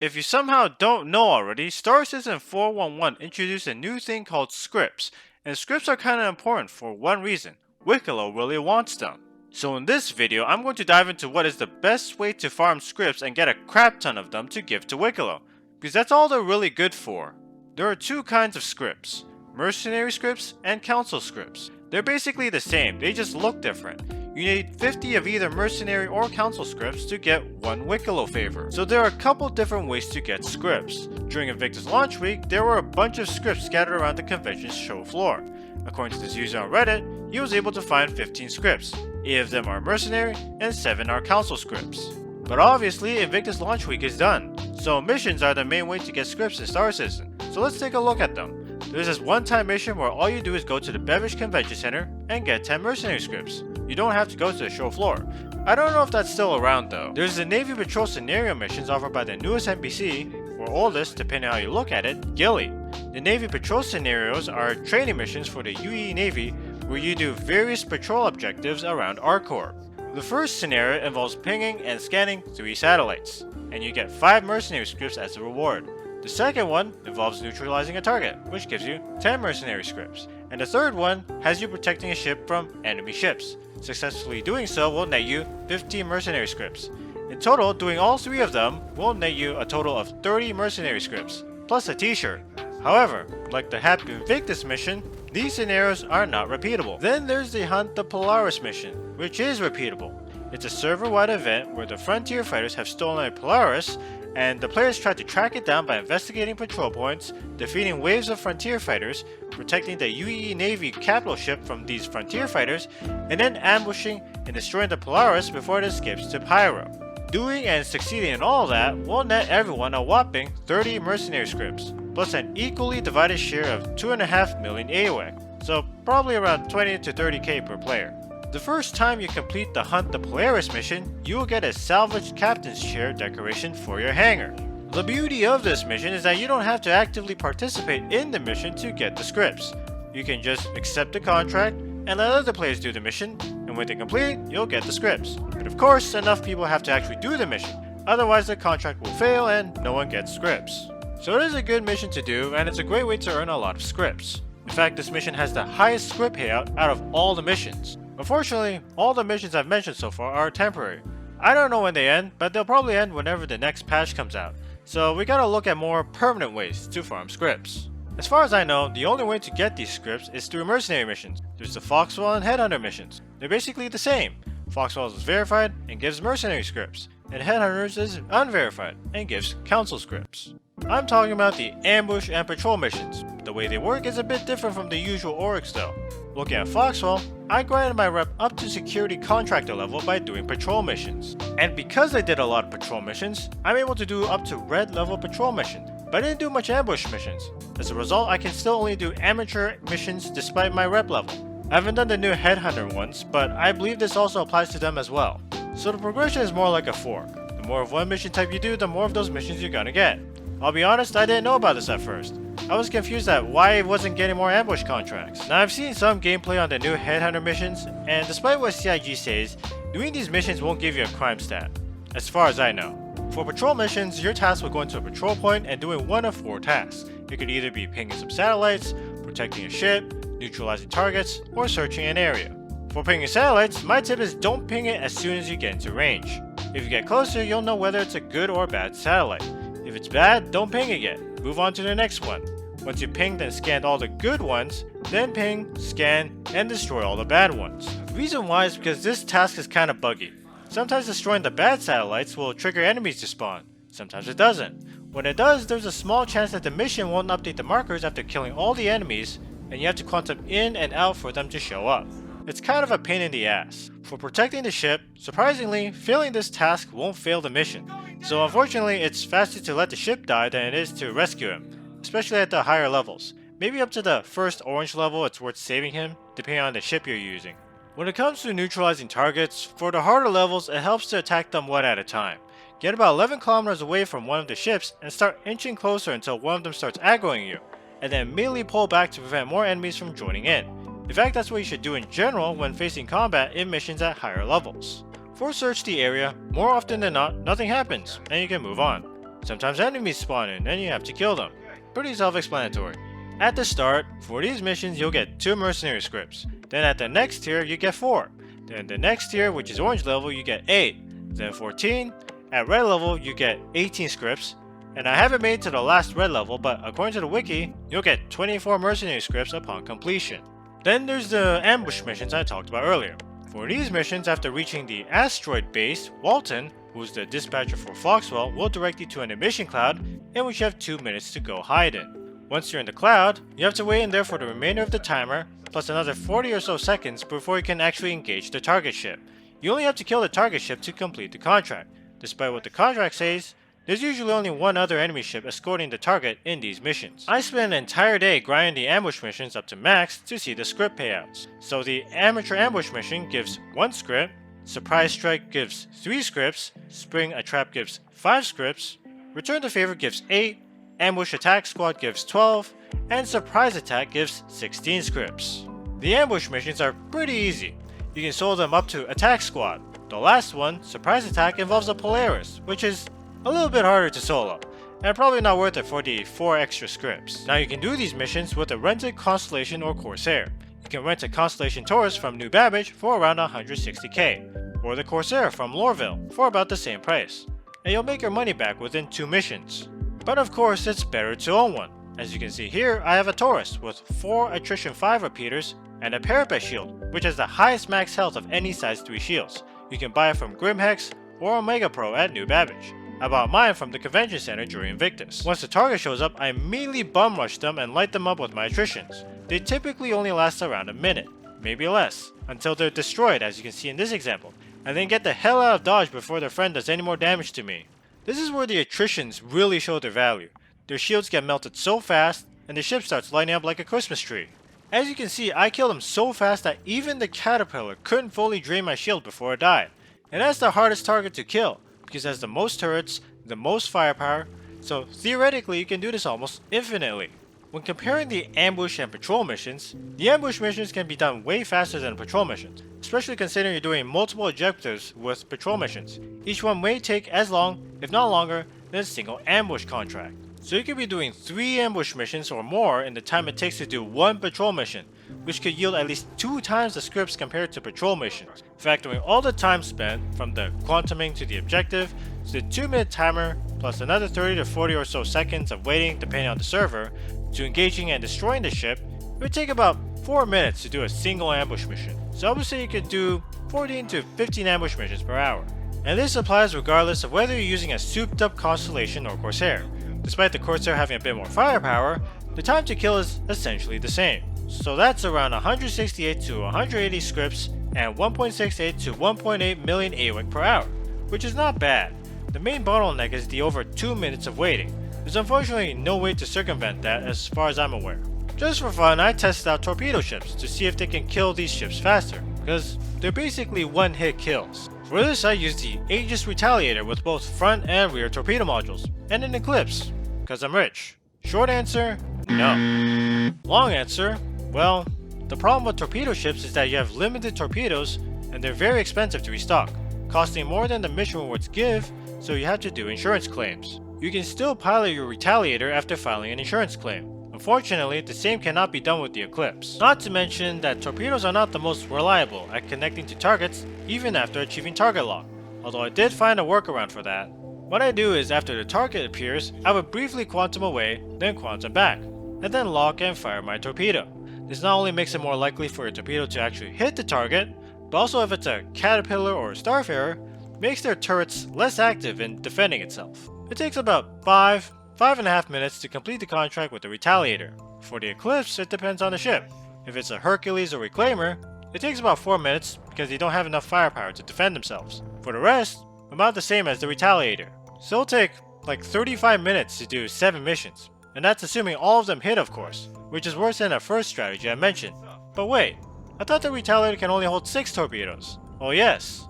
If you somehow don't know already, Star Citizen 411 introduced a new thing called scripts, and scripts are kinda important for one reason: wikelo really wants them. So in this video, I'm going to dive into what is the best way to farm scripts and get a crap ton of them to give to wikelo, because that's all they're really good for. There are two kinds of scripts: mercenary scripts and council scripts. They're basically the same, they just look different. You need 50 of either mercenary or council scripts to get one wikelo favor. So there are a couple different ways to get scripts. During Invictus launch week, there were a bunch of scripts scattered around the convention's show floor. According to this user on Reddit, he was able to find 15 scripts. 8 of them are mercenary and 7 are council scripts. But obviously, Invictus launch week is done, so missions are the main way to get scripts in Star Citizen. So let's take a look at them. There's this one-time mission where all you do is go to the Bevish Convention Center and get 10 mercenary scripts. You don't have to go to the show floor. I don't know if that's still around though. There's the Navy Patrol scenario missions offered by the newest NPC, or oldest depending on how you look at it, Gilly. The Navy Patrol scenarios are training missions for the UE Navy where you do various patrol objectives around Arcor. The first scenario involves pinging and scanning 3 satellites, and you get 5 mercenary scripts as a reward. The second one involves neutralizing a target, which gives you 10 mercenary scripts. And the third one has you protecting a ship from enemy ships. Successfully doing so will net you 15 mercenary scripts. In total, doing all 3 of them will net you a total of 30 mercenary scripts, plus a t-shirt. However, like the Happy Invictus mission, these scenarios are not repeatable. Then there's the Hunt the Polaris mission, which is repeatable. It's a server-wide event where the Frontier fighters have stolen a Polaris, and the players try to track it down by investigating patrol points, defeating waves of Frontier fighters, protecting the UE Navy capital ship from these Frontier fighters, and then ambushing and destroying the Polaris before it escapes to Pyro. Doing and succeeding in all that will net everyone a whopping 30 mercenary scripts, plus an equally divided share of 2.5 million AOE, so probably around 20 to 30k per player. The first time you complete the Hunt the Polaris mission, you will get a salvaged captain's chair decoration for your hangar. The beauty of this mission is that you don't have to actively participate in the mission to get the scripts. You can just accept the contract and let other players do the mission, and when they complete it, you'll get the scripts. But of course, enough people have to actually do the mission, otherwise the contract will fail and no one gets scripts. So it is a good mission to do, and it's a great way to earn a lot of scripts. In fact, this mission has the highest script payout out of all the missions. Unfortunately, all the missions I've mentioned so far are temporary. I don't know when they end, but they'll probably end whenever the next patch comes out. So we gotta look at more permanent ways to farm scripts. As far as I know, the only way to get these scripts is through mercenary missions. There's the Foxwell and Headhunter missions. They're basically the same. Foxwell is verified and gives mercenary scripts, and Headhunters is unverified and gives council scripts. I'm talking about the ambush and patrol missions. The way they work is a bit different from the usual Oryx though. Looking at Foxwell, I grinded my rep up to security contractor level by doing patrol missions. And because I did a lot of patrol missions, I'm able to do up to red level patrol missions, but I didn't do much ambush missions. As a result, I can still only do amateur missions despite my rep level. I haven't done the new Headhunter ones, but I believe this also applies to them as well. So the progression is more like a fork. The more of one mission type you do, the more of those missions you're gonna get. I'll be honest, I didn't know about this at first. I was confused at why I wasn't getting more ambush contracts. Now I've seen some gameplay on the new Headhunter missions, and despite what CIG says, doing these missions won't give you a crime stat, as far as I know. For patrol missions, your task will go into a patrol point and doing one of 4 tasks. It could either be pinging some satellites, protecting a ship, neutralizing targets, or searching an area. For pinging satellites, my tip is don't ping it as soon as you get into range. If you get closer, you'll know whether it's a good or bad satellite. If it's bad, don't ping it yet. Move on to the next one. Once you pinged and scanned all the good ones, then ping, scan, and destroy all the bad ones. The reason why is because this task is kinda buggy. Sometimes destroying the bad satellites will trigger enemies to spawn. Sometimes it doesn't. When it does, there's a small chance that the mission won't update the markers after killing all the enemies, and you have to quantum in and out for them to show up. It's kind of a pain in the ass. For protecting the ship, surprisingly, failing this task won't fail the mission. So unfortunately, it's faster to let the ship die than it is to rescue him, especially at the higher levels. Maybe up to the first orange level it's worth saving him, depending on the ship you're using. When it comes to neutralizing targets, for the harder levels it helps to attack them one at a time. Get about 11 kilometers away from one of the ships and start inching closer until one of them starts aggroing you, and then immediately pull back to prevent more enemies from joining in. In fact, that's what you should do in general when facing combat in missions at higher levels. For search the area, more often than not, nothing happens, and you can move on. Sometimes enemies spawn in and you have to kill them. Pretty self-explanatory. At the start, for these missions you'll get 2 mercenary scripts. Then at the next tier you get 4. Then the next tier, which is orange level, you get 8. Then 14. At red level you get 18 scripts. And I haven't made it to the last red level, but according to the wiki, you'll get 24 mercenary scripts upon completion. Then there's the ambush missions I talked about earlier. For these missions, after reaching the asteroid base, Walton, who's the dispatcher for Foxwell, will direct you to an emission cloud in which you have 2 minutes to go hide in. Once you're in the cloud, you have to wait in there for the remainder of the timer, plus another 40 or so seconds before you can actually engage the target ship. You only have to kill the target ship to complete the contract. Despite what the contract says, there's usually only one other enemy ship escorting the target in these missions. I spent an entire day grinding the ambush missions up to max to see the script payouts. So the amateur ambush mission gives 1 script, surprise strike gives 3 scripts, spring a trap gives 5 scripts, return the favor gives 8, ambush attack squad gives 12, and surprise attack gives 16 scripts. The ambush missions are pretty easy. You can solo them up to attack squad. The last one, surprise attack, involves a Polaris, which is a little bit harder to solo, and probably not worth it for the 4 extra scripts. Now you can do these missions with a rented Constellation or Corsair. You can rent a Constellation Taurus from New Babbage for around 160k, or the Corsair from Lorville for about the same price, and you'll make your money back within 2 missions. But of course it's better to own one. As you can see here, I have a Taurus with 4 Attrition 5 repeaters and a Parapet shield, which has the highest max health of any size 3 shields. You can buy it from Grimhex or Omega Pro at New Babbage. I bought mine from the convention center during Invictus. Once the target shows up, I immediately bum rush them and light them up with my attritions. They typically only last around a minute, maybe less, until they're destroyed as you can see in this example, and then get the hell out of dodge before their friend does any more damage to me. This is where the attritions really show their value. Their shields get melted so fast, and the ship starts lighting up like a Christmas tree. As you can see, I killed them so fast that even the Caterpillar couldn't fully drain my shield before it died. And that's the hardest target to kill, because it has the most turrets, the most firepower, so theoretically you can do this almost infinitely. When comparing the ambush and patrol missions, the ambush missions can be done way faster than patrol missions, especially considering you're doing multiple objectives with patrol missions. Each one may take as long, if not longer, than a single ambush contract. So you could be doing 3 ambush missions or more in the time it takes to do 1 patrol mission, which could yield at least 2 times the scripts compared to patrol missions. Factoring all the time spent, from the quantuming to the objective, to the 2-minute timer, plus another 30 to 40 or so seconds of waiting depending on the server, to engaging and destroying the ship, it would take about 4 minutes to do a single ambush mission. So I would say you could do 14 to 15 ambush missions per hour. And this applies regardless of whether you're using a souped up Constellation or Corsair. Despite the Corsair having a bit more firepower, the time to kill is essentially the same. So that's around 168 to 180 scripts and 1.68 to 1.8 million AWIC per hour, which is not bad. The main bottleneck is the over 2 minutes of waiting. There's unfortunately no way to circumvent that as far as I'm aware. Just for fun, I tested out torpedo ships to see if they can kill these ships faster, because they're basically one-hit kills. For this I used the Aegis Retaliator with both front and rear torpedo modules, and an Eclipse, because I'm rich. Short answer, no. Long answer, well, the problem with torpedo ships is that you have limited torpedoes and they're very expensive to restock, costing more than the mission rewards give, so you have to do insurance claims. You can still pilot your Retaliator after filing an insurance claim. Unfortunately, the same cannot be done with the Eclipse. Not to mention that torpedoes are not the most reliable at connecting to targets even after achieving target lock, although I did find a workaround for that. What I do is after the target appears, I would briefly quantum away, then quantum back, and then lock and fire my torpedo. This not only makes it more likely for your torpedo to actually hit the target, but also if it's a Caterpillar or a Starfarer, makes their turrets less active in defending itself. It takes about 5.5 minutes to complete the contract with the Retaliator. For the Eclipse, it depends on the ship. If it's a Hercules or Reclaimer, it takes about 4 minutes because they don't have enough firepower to defend themselves. For the rest, about the same as the Retaliator. So it'll take like 35 minutes to do 7 missions, and that's assuming all of them hit of course, which is worse than the first strategy I mentioned. But wait, I thought the Retaliator can only hold 6 torpedoes. Well yes,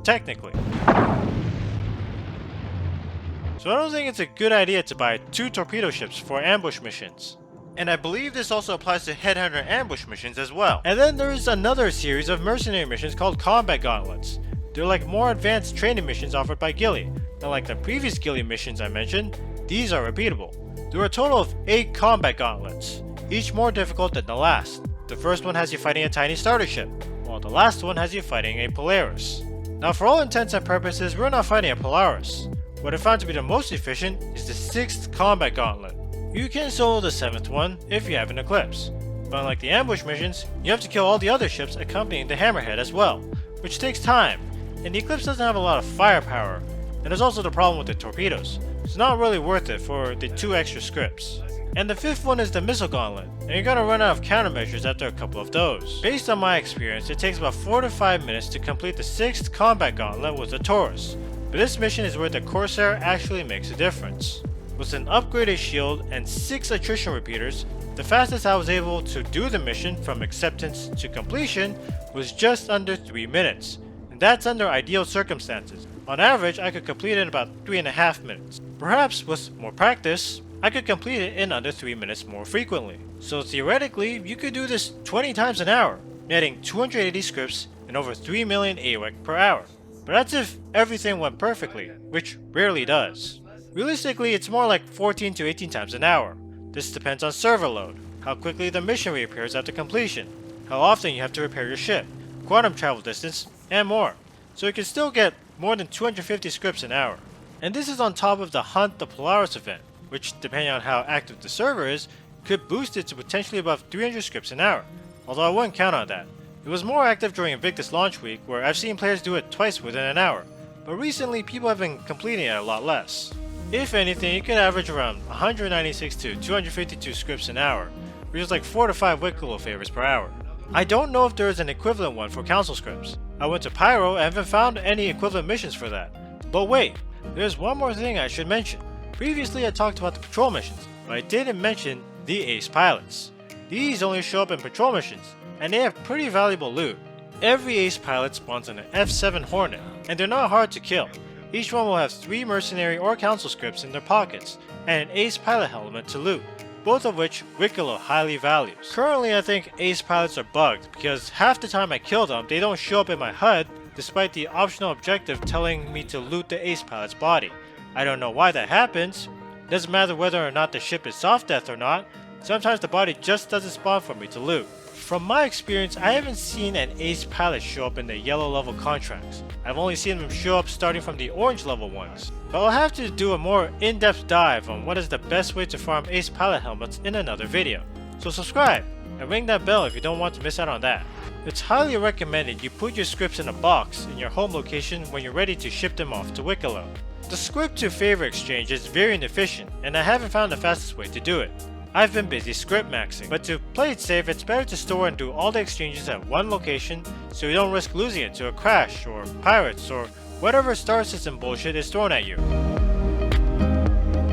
technically. So I don't think it's a good idea to buy 2 torpedo ships for ambush missions. And I believe this also applies to Headhunter ambush missions as well. And then there is another series of mercenary missions called Combat Gauntlets. They're like more advanced training missions offered by Ghillie. Not like the previous Ghillie missions I mentioned, these are repeatable. There are a total of 8 combat gauntlets, each more difficult than the last. The first one has you fighting a tiny starter ship, while the last one has you fighting a Polaris. Now for all intents and purposes, we're not fighting a Polaris. What I found to be the most efficient is the 6th combat gauntlet. You can solo the 7th one if you have an Eclipse, but unlike the ambush missions, you have to kill all the other ships accompanying the Hammerhead as well, which takes time, and the Eclipse doesn't have a lot of firepower, and there's also the problem with the torpedoes. It's not really worth it for the 2 extra scripts. And the 5th one is the Missile Gauntlet, and you're gonna run out of countermeasures after a couple of those. Based on my experience, it takes about 4 to 5 minutes to complete the 6th Combat Gauntlet with the Taurus, but this mission is where the Corsair actually makes a difference. With an upgraded shield and 6 attrition repeaters, the fastest I was able to do the mission from acceptance to completion was just under 3 minutes, and that's under ideal circumstances. On average, I could complete it in about 3.5 minutes. Perhaps with more practice, I could complete it in under 3 minutes more frequently. So theoretically, you could do this 20 times an hour, netting 280 scripts and over 3 million AWEC per hour. But that's if everything went perfectly, which rarely does. Realistically, it's more like 14 to 18 times an hour. This depends on server load, how quickly the mission reappears after completion, how often you have to repair your ship, quantum travel distance, and more. So you can still get more than 250 scripts an hour. And this is on top of the Hunt the Polaris event, which, depending on how active the server is, could boost it to potentially above 300 scripts an hour, although I wouldn't count on that. It was more active during Invictus launch week, where I've seen players do it twice within an hour, but recently people have been completing it a lot less. If anything, you could average around 196 to 252 scripts an hour, which is like 4 to 5 wikelo favors per hour. I don't know if there is an equivalent one for council scripts. I went to Pyro and haven't found any equivalent missions for that. But wait, there's one more thing I should mention. Previously I talked about the patrol missions, but I didn't mention the ace pilots. These only show up in patrol missions, and they have pretty valuable loot. Every ace pilot spawns on an F7 Hornet, and they're not hard to kill. Each one will have 3 mercenary or council scripts in their pockets, and an ace pilot helmet to loot, both of which wikelo highly values. Currently I think ace pilots are bugged, because half the time I kill them they don't show up in my HUD, despite the optional objective telling me to loot the ace pilot's body. I don't know why that happens. It doesn't matter whether or not the ship is soft death or not, sometimes the body just doesn't spawn for me to loot. From my experience, I haven't seen an ace pilot show up in the yellow level contracts. I've only seen them show up starting from the orange level ones. But I'll have to do a more in-depth dive on what is the best way to farm ace pilot helmets in another video. So subscribe and ring that bell if you don't want to miss out on that. It's highly recommended you put your scripts in a box in your home location when you're ready to ship them off to wikelo. The script to favor exchange is very inefficient, and I haven't found the fastest way to do it. I've been busy script maxing, but to play it safe, it's better to store and do all the exchanges at one location so you don't risk losing it to a crash or pirates or whatever star system bullshit is thrown at you.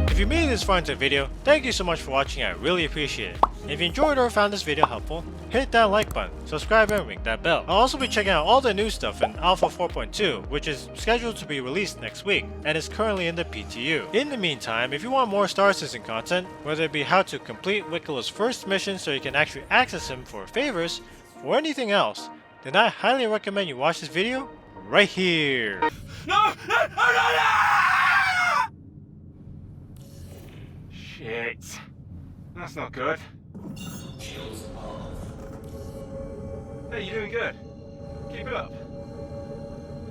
If you made it this far into the video, thank you so much for watching, I really appreciate it. And if you enjoyed or found this video helpful, hit that like button, subscribe and ring that bell. I'll also be checking out all the new stuff in Alpha 4.2, which is scheduled to be released next week, and is currently in the PTU. In the meantime, if you want more Star Citizen content, whether it be how to complete Wikelo's first mission so you can actually access him for favors, or anything else, then I highly recommend you watch this video right here. No! Shit. That's not good. Hey, you're doing good. Keep it up.